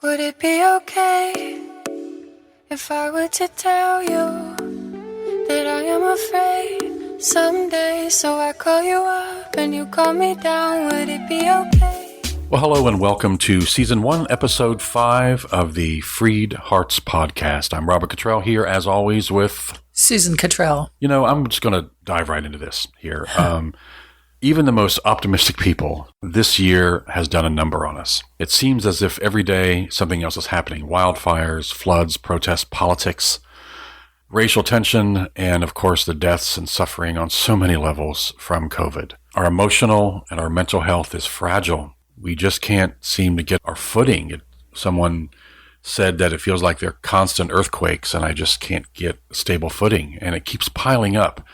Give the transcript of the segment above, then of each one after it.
Would it be okay if I were to tell you that I am afraid someday? So I call you up and you call me down. Would it be okay? Well, hello and welcome to Season 1, Episode 5 of the FreedHearts podcast. I'm Robert Cottrell here, as always, with Susan Cottrell. You know, I'm just going to dive right into this here. Even the most optimistic people this year has done a number on us. It seems as if every day something else is happening. Wildfires, floods, protests, politics, racial tension, and of course the deaths and suffering on so many levels from COVID. Our emotional and our mental health is fragile. We just can't seem to get our footing. Someone said that it feels like they're constant earthquakes and I just can't get stable footing, and it keeps piling up.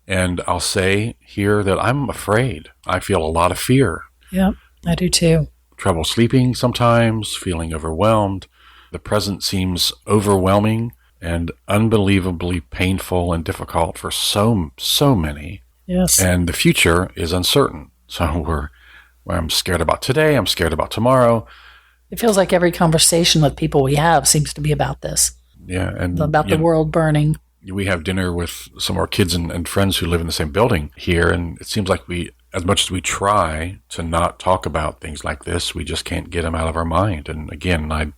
And I'll say here that I'm afraid. I feel a lot of fear. Yep, I do too. Trouble sleeping sometimes, feeling overwhelmed. The present seems overwhelming and unbelievably painful and difficult for so many. Yes. And the future is uncertain. So I'm scared about today. I'm scared about tomorrow. It feels like every conversation with people we have seems to be about this. Yeah. And about the world burning. We have dinner with some of our kids and friends who live in the same building here, and it seems like as much as we try to not talk about things like this, we just can't get them out of our mind. And again,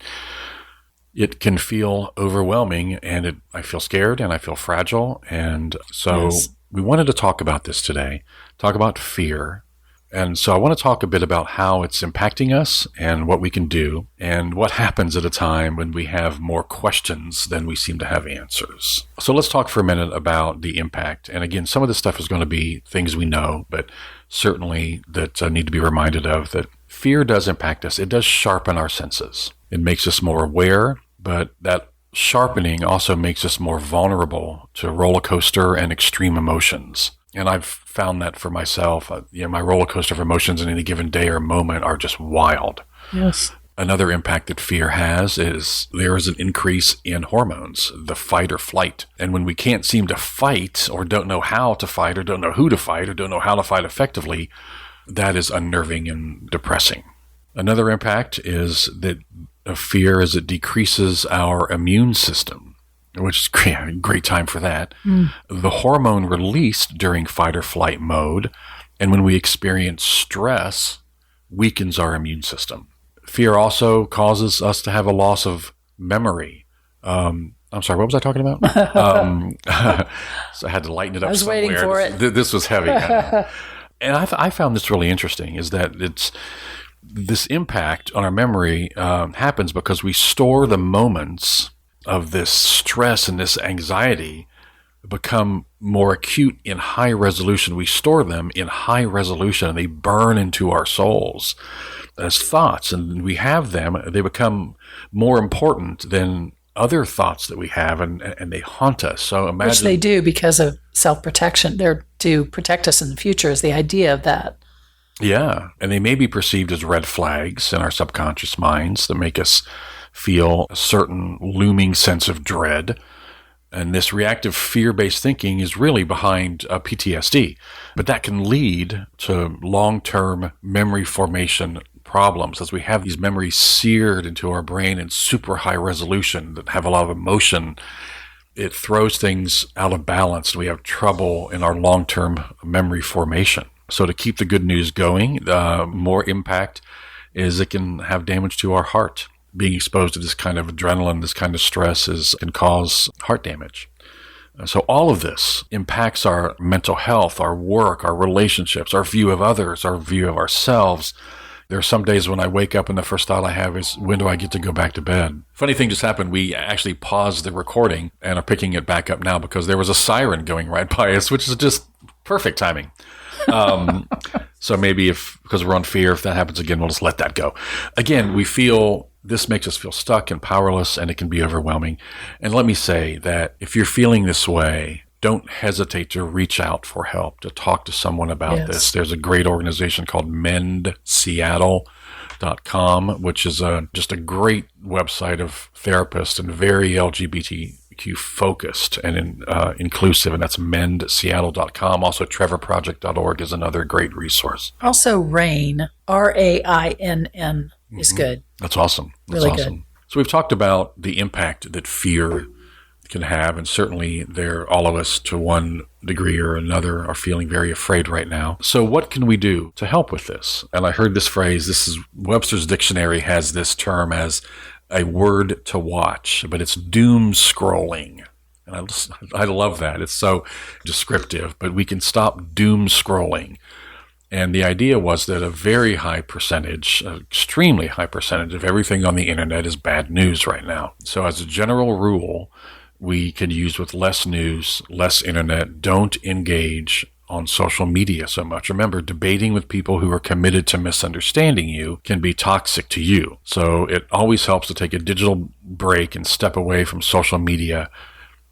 it can feel overwhelming, and I feel scared, and I feel fragile. And so Yes. We wanted to talk about this today, talk about fear. And so I want to talk a bit about how it's impacting us and what we can do and what happens at a time when we have more questions than we seem to have answers. So let's talk for a minute about the impact. And again, some of this stuff is going to be things we know, but certainly that need to be reminded of, that fear does impact us. It does sharpen our senses. It makes us more aware, but that sharpening also makes us more vulnerable to roller coaster and extreme emotions. And I've found that for myself. My roller coaster of emotions in any given day or moment are just wild. Yes. Another impact that fear has is there is an increase in hormones, the fight or flight. And when we can't seem to fight, or don't know how to fight, or don't know who to fight, or don't know how to fight effectively, that is unnerving and depressing. Another impact is that of fear is it decreases our immune system, which is great time for that. The hormone released during fight or flight mode, and when we experience stress, weakens our immune system. Fear also causes us to have a loss of memory. I'm sorry, what was I talking about? So I had to lighten it up. I was somewhere. waiting for it. This was heavy. And I found this really interesting, is that this impact on our memory happens because we store the moments of this stress and this anxiety become more acute in high resolution. We store them in high resolution, and they burn into our souls as thoughts. And we have them, they become more important than other thoughts that we have, and they haunt us. So imagine. Which they do because of self-protection. They're to protect us in the future is the idea of that. Yeah. And they may be perceived as red flags in our subconscious minds that make us feel a certain looming sense of dread. And this reactive fear-based thinking is really behind PTSD. But that can lead to long-term memory formation problems, as we have these memories seared into our brain in super high resolution that have a lot of emotion. It throws things out of balance, and we have trouble in our long-term memory formation. So to keep the good news going, more impact is it can have damage to our heart. Being exposed to this kind of adrenaline, this kind of stress can cause heart damage. So all of this impacts our mental health, our work, our relationships, our view of others, our view of ourselves. There are some days when I wake up and the first thought I have is, when do I get to go back to bed? Funny thing just happened. We actually paused the recording and are picking it back up now because there was a siren going right by us, which is just perfect timing. So maybe because we're on fear, if that happens again, we'll just let that go. Again, this makes us feel stuck and powerless, and it can be overwhelming. And let me say that if you're feeling this way, don't hesitate to reach out for help, to talk to someone about this. There's a great organization called mendseattle.com, which is just a great website of therapists and very LGBTQ focused and inclusive, and that's mendseattle.com. Also, trevorproject.org is another great resource. Also, RAINN, RAINN is good. That's awesome. That's Really awesome. good. So we've talked about the impact that fear can have, and certainly all of us to one degree or another are feeling very afraid right now. So what can we do to help with this? And I heard this phrase, this is Webster's dictionary has this term as a word to watch, but it's doom scrolling. And I love that. It's so descriptive, but we can stop doom scrolling. And the idea was that a very high percentage, extremely high percentage of everything on the internet is bad news right now. So as a general rule, we could use with less news, less internet, don't engage on social media so much. Remember, debating with people who are committed to misunderstanding you can be toxic to you. So it always helps to take a digital break and step away from social media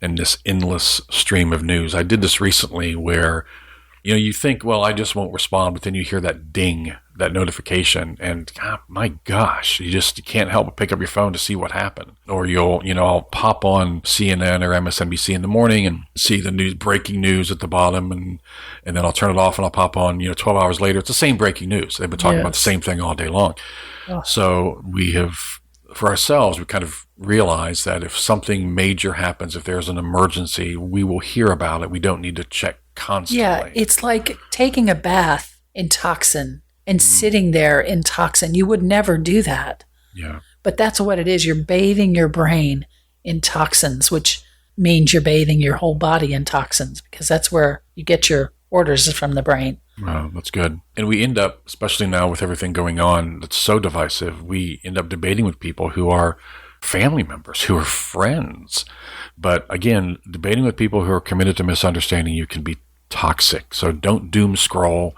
and this endless stream of news. I did this recently where, you think, well, I just won't respond, but then you hear that ding, that notification, and my gosh, you can't help but pick up your phone to see what happened. Or I'll pop on CNN or MSNBC in the morning and see the news, breaking news at the bottom, and then I'll turn it off and I'll pop on, 12 hours later, it's the same breaking news. They've been talking about the same thing all day long. Oh. So we have, for ourselves, we kind of realize that if something major happens, if there's an emergency, we will hear about it. We don't need to check constantly. Yeah, it's like taking a bath in toxin and sitting there in toxin. You would never do that. Yeah. But that's what it is. You're bathing your brain in toxins, which means you're bathing your whole body in toxins, because that's where you get your orders from the brain. Wow, that's good. And we end up, especially now with everything going on that's so divisive, we end up debating with people who are family members, who are friends. But again, debating with people who are committed to misunderstanding you can be toxic. So don't doom scroll.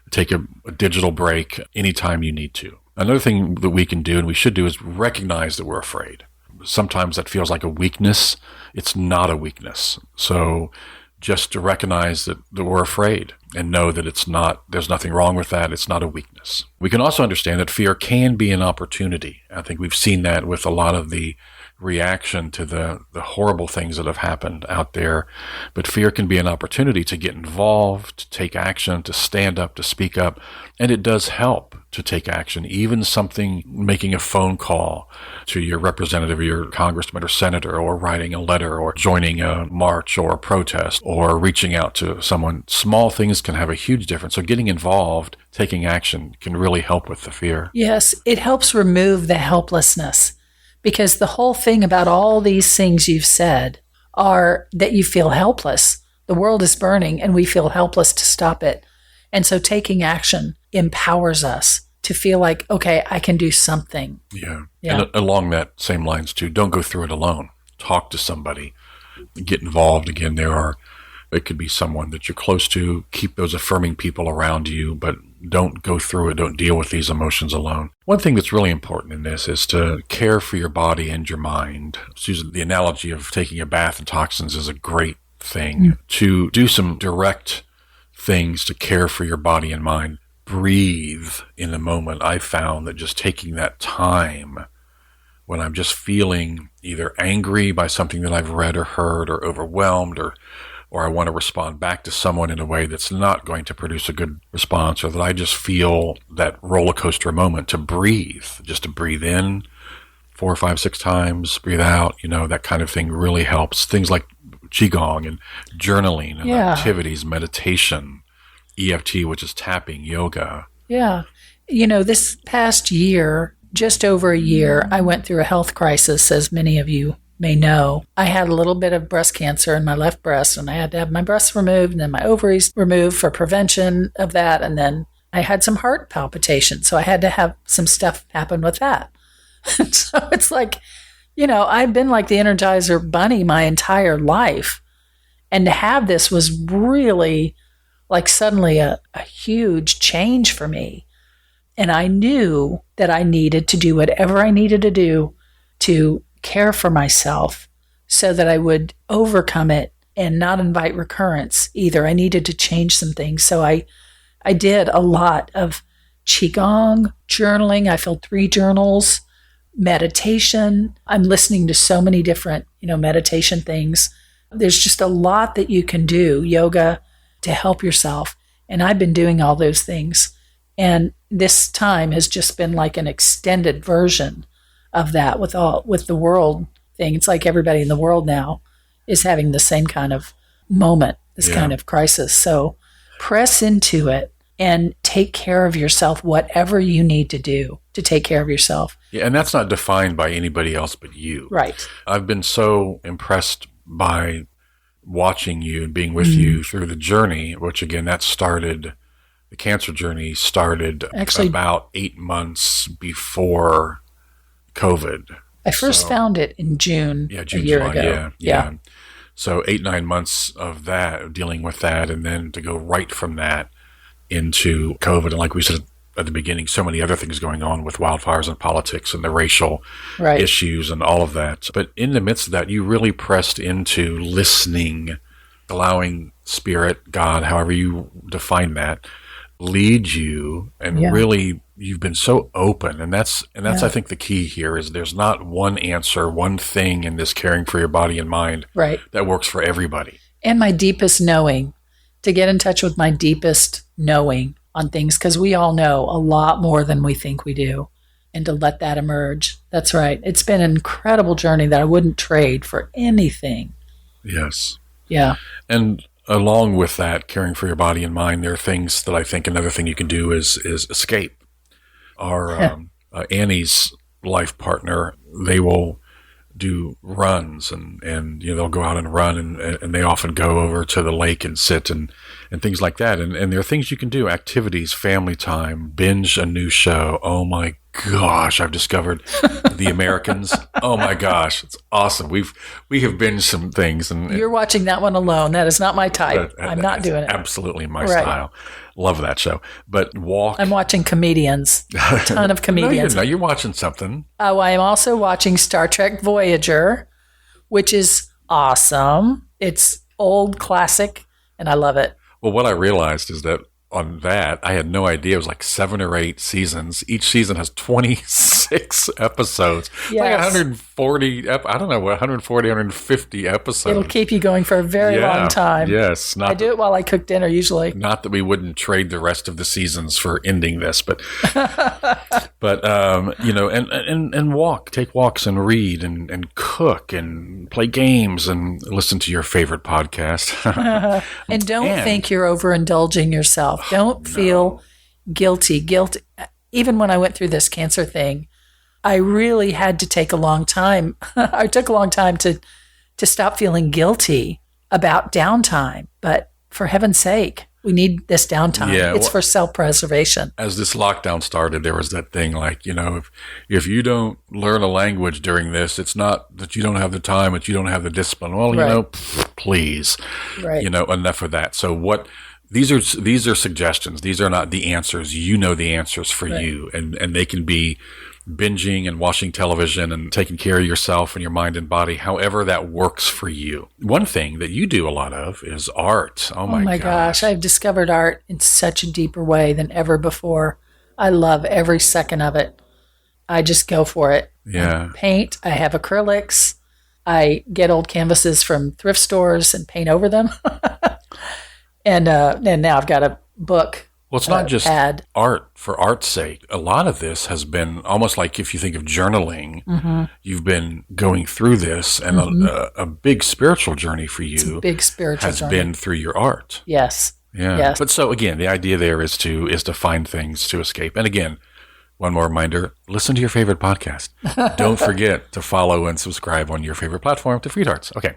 Take a digital break anytime you need to. Another thing that we can do and we should do is recognize that we're afraid. Sometimes that feels like a weakness. It's not a weakness. So just to recognize that we're afraid and know that there's nothing wrong with that. It's not a weakness. We can also understand that fear can be an opportunity. I think we've seen that with a lot of the reaction to the horrible things that have happened out there. But fear can be an opportunity to get involved, to take action, to stand up, to speak up. And it does help to take action. Even something, making a phone call to your representative or your congressman or senator, or writing a letter, or joining a march or a protest, or reaching out to someone. Small things can have a huge difference. So getting involved, taking action can really help with the fear. Yes, it helps remove the helplessness. Because the whole thing about all these things you've said are that you feel helpless. The world is burning and we feel helpless to stop it. And so taking action empowers us to feel like, okay, I can do something. Yeah. And along that same lines too, don't go through it alone. Talk to somebody. Get involved. Again, it could be someone that you're close to. Keep those affirming people around you, but don't go through it. Don't deal with these emotions alone. One thing that's really important in this is to care for your body and your mind. Susan, the analogy of taking a bath in toxins is a great thing. To do some direct things to care for your body and mind. Breathe in the moment. I found that just taking that time when I'm just feeling either angry by something that I've read or heard, or overwhelmed, or I want to respond back to someone in a way that's not going to produce a good response, or that I just feel that roller coaster moment, to breathe, just to breathe in 4, 5, 6 times, breathe out, that kind of thing really helps. Things like Qigong and journaling and activities, meditation, EFT, which is tapping, yoga. Yeah. This past year, just over a year, I went through a health crisis, as many of you may know. I had a little bit of breast cancer in my left breast, and I had to have my breasts removed and then my ovaries removed for prevention of that. And then I had some heart palpitations, so I had to have some stuff happen with that. So it's like, I've been like the Energizer Bunny my entire life. And to have this was really like suddenly a huge change for me. And I knew that I needed to do whatever I needed to do to care for myself so that I would overcome it and not invite recurrence either. I needed to change some things. So I did a lot of Qigong, journaling. I filled 3 journals, meditation. I'm listening to so many different, meditation things. There's just a lot that you can do, yoga, to help yourself. And I've been doing all those things. And this time has just been like an extended version of that with the world thing. It's like everybody in the world now is having the same kind of moment, this kind of crisis. So press into it and take care of yourself, whatever you need to do to take care of yourself. Yeah, and that's not defined by anybody else but you. Right. I've been so impressed by watching you and being with you through the journey, which again, the cancer journey started actually about 8 months before COVID. I first found it in June, June, a year July, ago. Yeah. So 8-9 months of that, dealing with that, and then to go right from that into COVID. And like we said at the beginning, so many other things going on with wildfires and politics and the racial issues and all of that. But in the midst of that, you really pressed into listening, allowing Spirit, God, however you define that, lead you, and really you've been so open. And that's I think the key here is there's not one answer, one thing in this caring for your body and mind that works for everybody. And my deepest knowing, to get in touch with my deepest knowing on things, because we all know a lot more than we think we do, and to let that emerge. That's right. It's been an incredible journey that I wouldn't trade for anything. Yes. Yeah. And along with that, caring for your body and mind, there are things that I think another thing you can do is escape. Our Annie's life partner, they will do runs and they'll go out and run and they often go over to the lake and sit and things like that. And there are things you can do, activities, family time, binge a new show. Oh my gosh, I've discovered The Americans. Oh my gosh, it's awesome. We have binged some things. And you're watching that one alone. That is not my type. I'm not doing it. Absolutely my style. Love that show. But walk. I'm watching comedians. A ton of comedians. No, you're watching something. Oh, I am also watching Star Trek Voyager, which is awesome. It's old classic, and I love it. Well, what I realized is that on that, I had no idea. It was like 7 or 8 seasons. Each season has 26 episodes. Yes. Like 140, I don't know, 140, 150 episodes. It'll keep you going for a very long time. Yes. I do it while I cook dinner usually. Not that we wouldn't trade the rest of the seasons for ending this, but and walk, take walks and read and cook and play games and listen to your favorite podcast. And don't think you're overindulging yourself. Don't feel guilty. Even when I went through this cancer thing, I really had to take a long time. I took a long time to stop feeling guilty about downtime. But for heaven's sake, we need this downtime. Yeah, it's for self-preservation. As this lockdown started, there was that thing like, if you don't learn a language during this, it's not that you don't have the time, but you don't have the discipline. Well, please, enough of that. So these are suggestions. These are not the answers. You know the answers for you, and they can be binging and watching television and taking care of yourself and your mind and body, however that works for you. One thing that you do a lot of is art. Oh my gosh. I've discovered art in such a deeper way than ever before. I love every second of it. I just go for it. Yeah. I paint. I have acrylics. I get old canvases from thrift stores and paint over them. And now I've got a book. Well, it's not just art for art's sake. A lot of this has been almost like if you think of journaling, you've been going through this, and a big spiritual journey for you has been through your art. Yes. Yeah. Yes. But so again, the idea there is to find things to escape. And again, one more reminder, listen to your favorite podcast. Don't forget to follow and subscribe on your favorite platform to FreedHearts. Okay.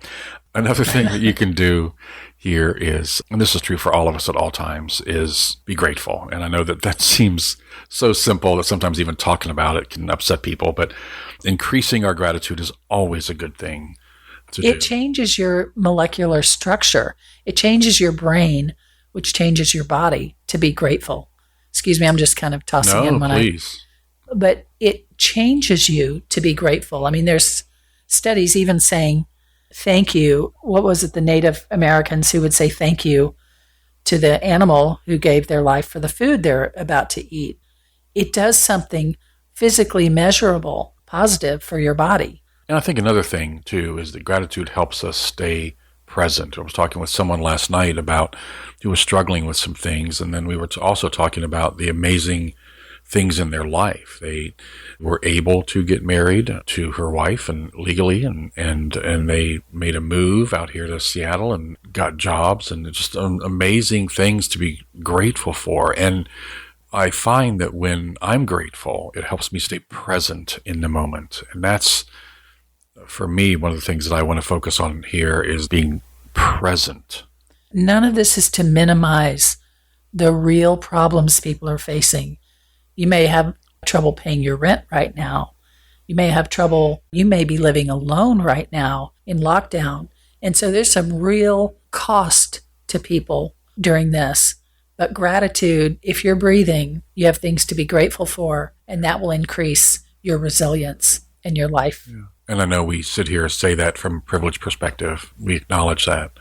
Another thing that you can do here is, and this is true for all of us at all times, is be grateful. And I know that seems so simple that sometimes even talking about it can upset people, but increasing our gratitude is always a good thing to do. It changes your molecular structure. It changes your brain, which changes your body to be grateful. Excuse me, I'm just kind of tossing in when please. But it changes you to be grateful. I mean, there's studies even saying thank you. What was it? The Native Americans who would say thank you to the animal who gave their life for the food they're about to eat. It does something physically measurable, positive for your body. And I think another thing, too, is that gratitude helps us stay present. I was talking with someone last night about who was struggling with some things, and then we were also talking about the amazing things in their life. They were able to get married to her wife and legally, and they made a move out here to Seattle and got jobs, and just amazing things to be grateful for. And I find that when I'm grateful, it helps me stay present in the moment. And that's, for me, one of the things that I want to focus on here is being present. None of this is to minimize the real problems people are facing. You may have trouble paying your rent right now. You may be living alone right now in lockdown. And so there's some real cost to people during this. But gratitude, if you're breathing, you have things to be grateful for, and that will increase your resilience in your life. Yeah. And I know we sit here and say that from a privileged perspective. We acknowledge that.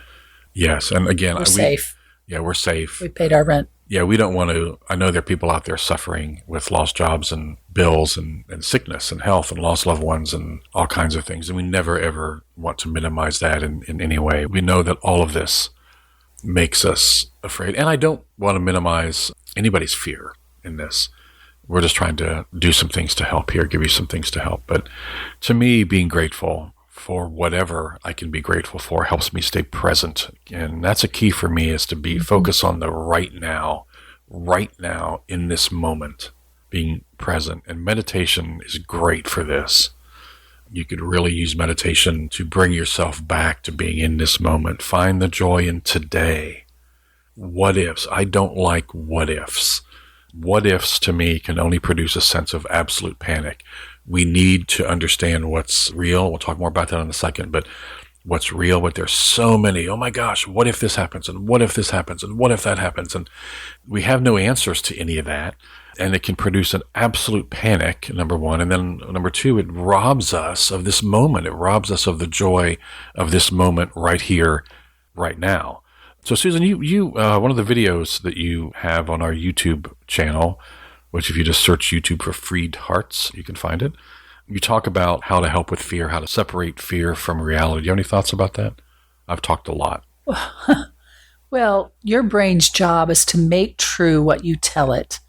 Yes. And again, we're safe. Yeah, we're safe. We paid our rent. Yeah, we don't want to. I know there are people out there suffering with lost jobs and bills and sickness and health and lost loved ones and all kinds of things. And we never, ever want to minimize that in any way. We know that all of this makes us afraid. And I don't want to minimize anybody's fear in this. We're just trying to do some things to help here, give you some things to help. But to me, being grateful for whatever I can be grateful for helps me stay present. And that's a key for me, is to be focused on the right now in this moment, being present. And meditation is great for this. You could really use meditation to bring yourself back to being in this moment. Find the joy in today. What ifs? I don't like what ifs. What ifs to me can only produce a sense of absolute panic. We need to understand what's real. We'll talk more about that in a second, but what's real, but there's so many, oh my gosh, what if this happens? And what if this happens? And what if that happens? And we have no answers to any of that. And it can produce an absolute panic, number one. And then number two, it robs us of this moment. It robs us of the joy of this moment right here, right now. So Susan, you one of the videos that you have on our YouTube channel, which if you just search YouTube for FreedHearts, you can find it. You talk about how to help with fear, how to separate fear from reality. Do you have any thoughts about that? I've talked a lot. Well, your brain's job is to make true what you tell it.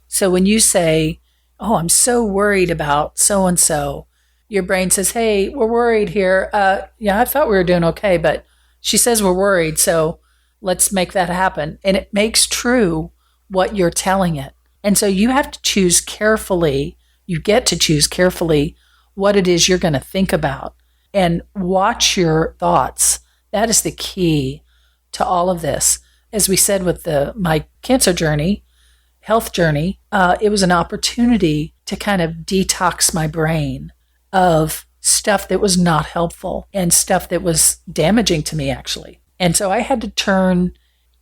So when you say, oh, I'm so worried about so-and-so, your brain says, hey, we're worried here. Yeah, I thought we were doing okay, but she says we're worried, so let's make that happen. And it makes true what you're telling it. And so you have to choose carefully. You get to choose carefully what it is you're going to think about and watch your thoughts. That is the key to all of this. As we said with my cancer journey, health journey, it was an opportunity to kind of detox my brain of stuff that was not helpful and stuff that was damaging to me, actually. And so I had to turn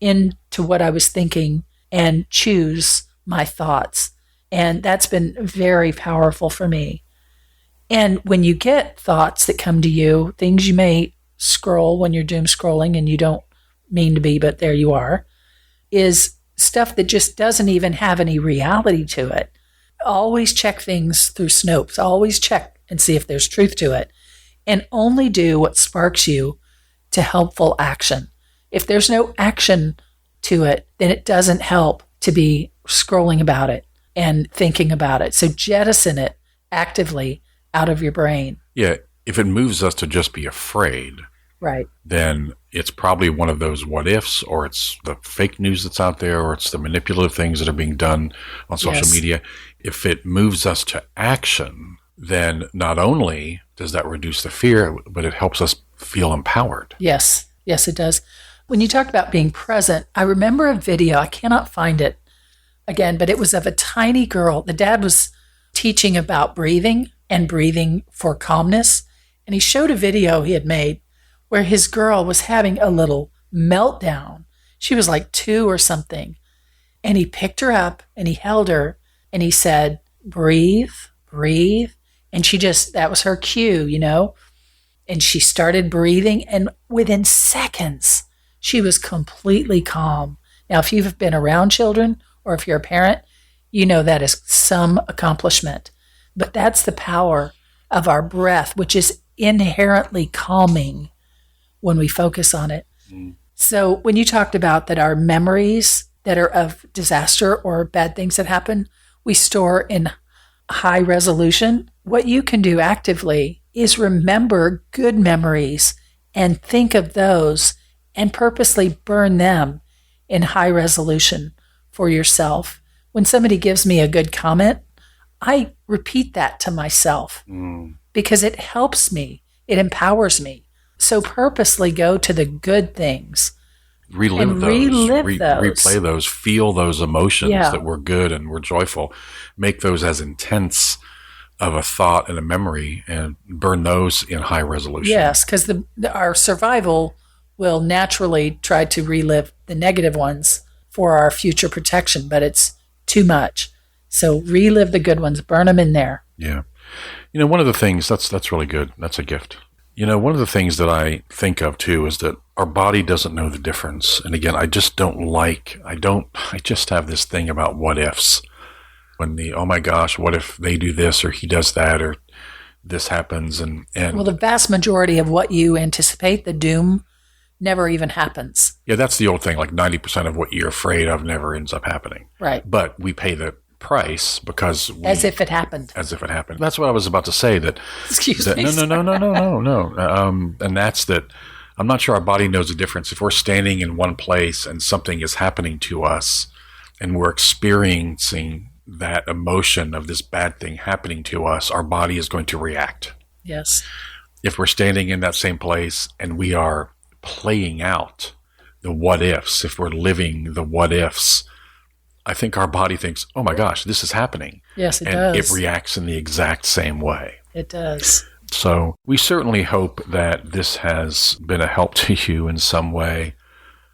into what I was thinking and choose my thoughts. And that's been very powerful for me. And when you get thoughts that come to you, things you may scroll when you're doom scrolling and you don't mean to be, but there you are, is stuff that just doesn't even have any reality to it. Always check things through Snopes. Always check and see if there's truth to it. And only do what sparks you to helpful action. If there's no action to it, then it doesn't help to be scrolling about it and thinking about it. So jettison it actively out of your brain. Yeah, if it moves us to just be afraid, right, then it's probably one of those what ifs, or it's the fake news that's out there, or it's the manipulative things that are being done on social media. If it moves us to action, then not only does that reduce the fear, but it helps us feel empowered. Yes, it does. When you talk about being present, I remember a video, I cannot find it again, but it was of a tiny girl. The dad was teaching about breathing and breathing for calmness. And he showed a video he had made where his girl was having a little meltdown. She was like 2 or something. And he picked her up and he held her and he said, breathe, breathe. And that was her cue, And she started breathing, and within seconds, she was completely calm. Now, if you've been around children or if you're a parent, you know that is some accomplishment. But that's the power of our breath, which is inherently calming when we focus on it. So when you talked about that our memories that are of disaster or bad things that happen, we store in high resolution. What you can do actively is remember good memories and think of those and purposely burn them in high resolution for yourself. When somebody gives me a good comment, I repeat that to myself because it helps me. It empowers me. So purposely go to the good things. Relive those. Replay those. Feel those emotions that were good and were joyful. Make those as intense of a thought and a memory and burn those in high resolution. Yes, because our survival will naturally try to relive the negative ones for our future protection, but it's too much. So relive the good ones, burn them in there. Yeah. One of the things, that's really good. That's a gift. One of the things that I think of too is that our body doesn't know the difference. And again, I just have this thing about what ifs. When oh my gosh, what if they do this or he does that or this happens? And well, the vast majority of what you anticipate, the doom, never even happens. Yeah, that's the old thing. Like 90% of what you're afraid of never ends up happening. Right. But we pay the price because as if it happened. That's what I was about to say. Excuse me. No. And that's that. I'm not sure our body knows the difference. If we're standing in one place and something is happening to us and we're experiencing that emotion of this bad thing happening to us, our body is going to react. Yes. If we're standing in that same place and we are playing out the what ifs, if we're living the what ifs, I think our body thinks, oh my gosh, this is happening. Yes, it does. And it reacts in the exact same way. It does. So we certainly hope that this has been a help to you in some way.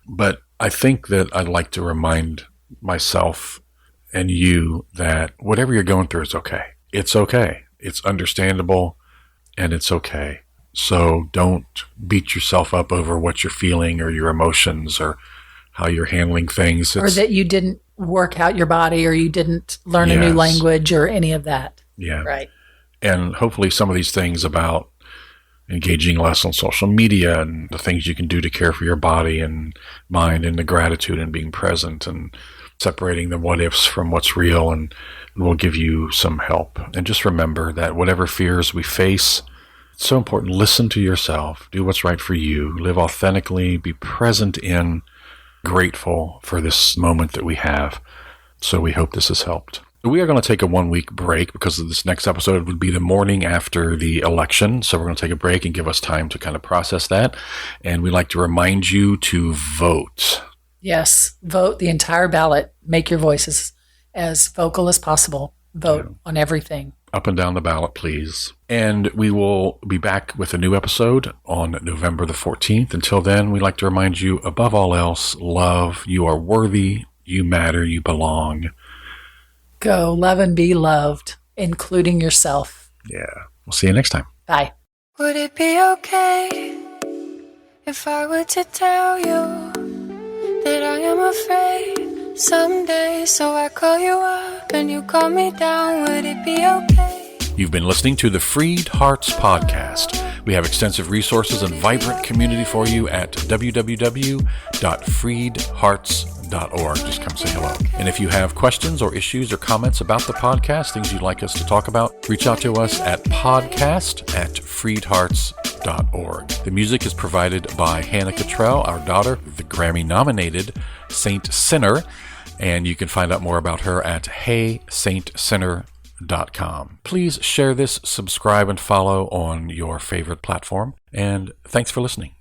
But I think that I'd like to remind myself and you that whatever you're going through is okay. It's okay. It's understandable and it's okay. So don't beat yourself up over what you're feeling or your emotions or how you're handling things. Or that you didn't work out your body or you didn't learn a new language or any of that. Yeah. Right. And hopefully some of these things about engaging less on social media and the things you can do to care for your body and mind and the gratitude and being present and separating the what ifs from what's real and will give you some help. And just remember that whatever fears we face, it's so important. Listen to yourself. Do what's right for you. Live authentically. Be present in, grateful for this moment that we have. So we hope this has helped. We are going to take a 1-week break because this next episode would be the morning after the election. So we're going to take a break and give us time to kind of process that. And we'd like to remind you to vote. Yes, vote the entire ballot. Make your voices as vocal as possible. Vote on everything. Up and down the ballot, please. And we will be back with a new episode on November the 14th. Until then, we'd like to remind you, above all else, love. You are worthy. You matter. You belong. Go love and be loved, including yourself. Yeah. We'll see you next time. Bye. Would it be okay if I were to tell you that I am afraid someday? So I call you up and you call me down. Would it be okay? You've been listening to the FreedHearts podcast. We have extensive resources and vibrant community for you at www.freedhearts.org. Just come say hello. And if you have questions or issues or comments about the podcast, things you'd like us to talk about, reach out to us at podcast@freedhearts.org. The music is provided by Hannah Cottrell, our daughter, the Grammy-nominated Saint Sinner, and you can find out more about her at HeySaintSinner.com. Please share this, subscribe, and follow on your favorite platform. And thanks for listening.